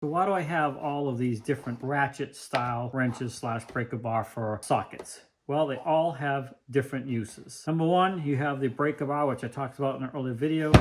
So why do I have all of these different ratchet style wrenches slash breaker bar for sockets? Well, they all have different uses. Number one, you have the breaker bar, which I talked about in an earlier video.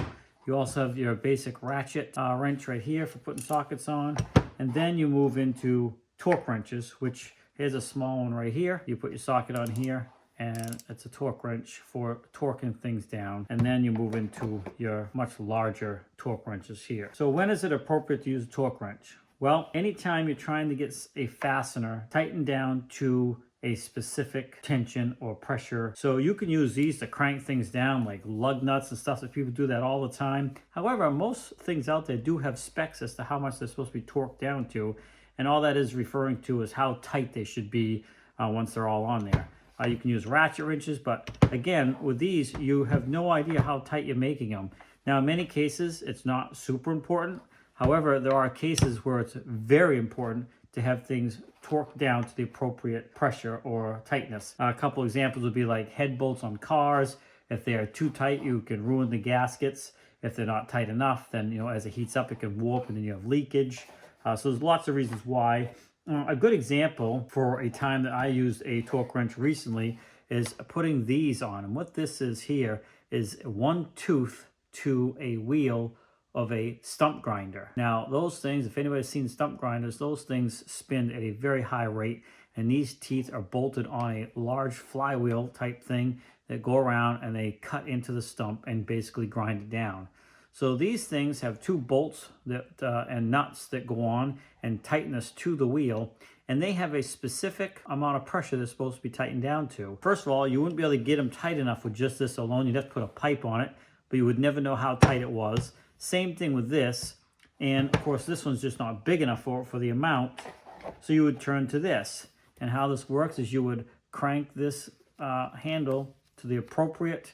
You also have your basic ratchet wrench right here for putting sockets on. And then you move into torque wrenches, which here's a small one right here. You put your socket on here, and it's a torque wrench for torquing things down. And then you move into your much larger torque wrenches here. So when is it appropriate to use a torque wrench? Well, anytime you're trying to get a fastener tightened down to a specific tension or pressure. So you can use these to crank things down, like lug nuts and stuff, that people do that all the time. However, most things out there do have specs as to how much they're supposed to be torqued down to. And all that is referring to is how tight they should be once they're all on there. You can use ratchet wrenches, but again, with these, you have no idea how tight you're making them. Now, in many cases, it's not super important. However, there are cases where it's very important to have things torqued down to the appropriate pressure or tightness. A couple examples would be like head bolts on cars. If they are too tight, you can ruin the gaskets. If they're not tight enough, then, as it heats up, it can warp and then you have leakage. So there's lots of reasons why. A good example for a time that I used a torque wrench recently is putting these on. And what this is here is one tooth to a wheel of a stump grinder. Now, those things, if anybody's seen stump grinders, those things spin at a very high rate, and these teeth are bolted on a large flywheel type thing that go around and they cut into the stump and basically grind it down. So these things have two bolts that and nuts that go on and tighten us to the wheel, and they have a specific amount of pressure they're supposed to be tightened down to. First of all, you wouldn't be able to get them tight enough with just this alone. You'd have to put a pipe on it, but you would never know how tight it was. Same thing with this, and of course this one's just not big enough for the amount, so you would turn to this. And how this works is you would crank this handle to the appropriate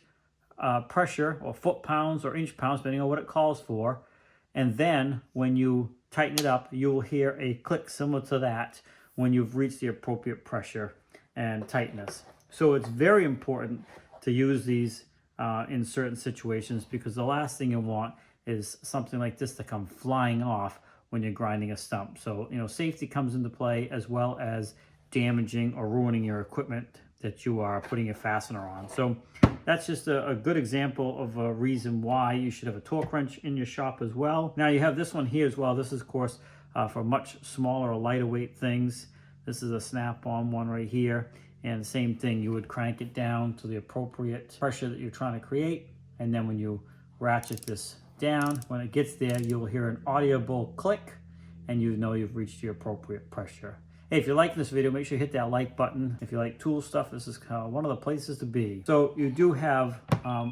pressure, or foot-pounds or inch-pounds, depending on what it calls for, and then when you tighten it up, you will hear a click similar to that when you've reached the appropriate pressure and tightness. So it's very important to use these in certain situations, because the last thing you want is something like this to come flying off when you're grinding a stump. So, safety comes into play, as well as damaging or ruining your equipment that you are putting your fastener on. So that's just a good example of a reason why you should have a torque wrench in your shop as well. Now you have this one here as well. This is, of course, for much smaller or lighter weight things. This is a snap-on one right here. And the same thing, you would crank it down to the appropriate pressure that you're trying to create. And then when you ratchet this down, when it gets there, you'll hear an audible click, and you know you've reached your appropriate pressure. Hey, if you're liking this video, make sure you hit that like button. If you like tool stuff, this is one of the places to be. So you do have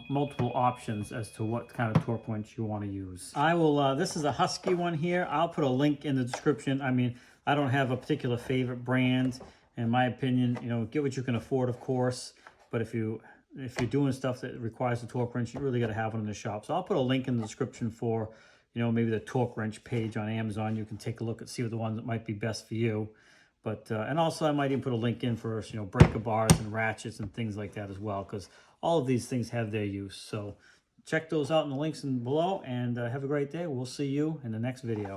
multiple options as to what kind of torque wrench you want to use. I will, this is a Husky one here. I'll put a link in the description. I mean, I don't have a particular favorite brand. In my opinion, get what you can afford, of course. But if you're doing stuff that requires a torque wrench, you really got to have one in the shop. So I'll put a link in the description for, maybe the torque wrench page on Amazon. You can take a look and see what the ones that might be best for you. But and also I might even put a link in for breaker bars and ratchets and things like that as well, because all of these things have their use. So check those out in the links below, and have a great day. We'll see you in the next video.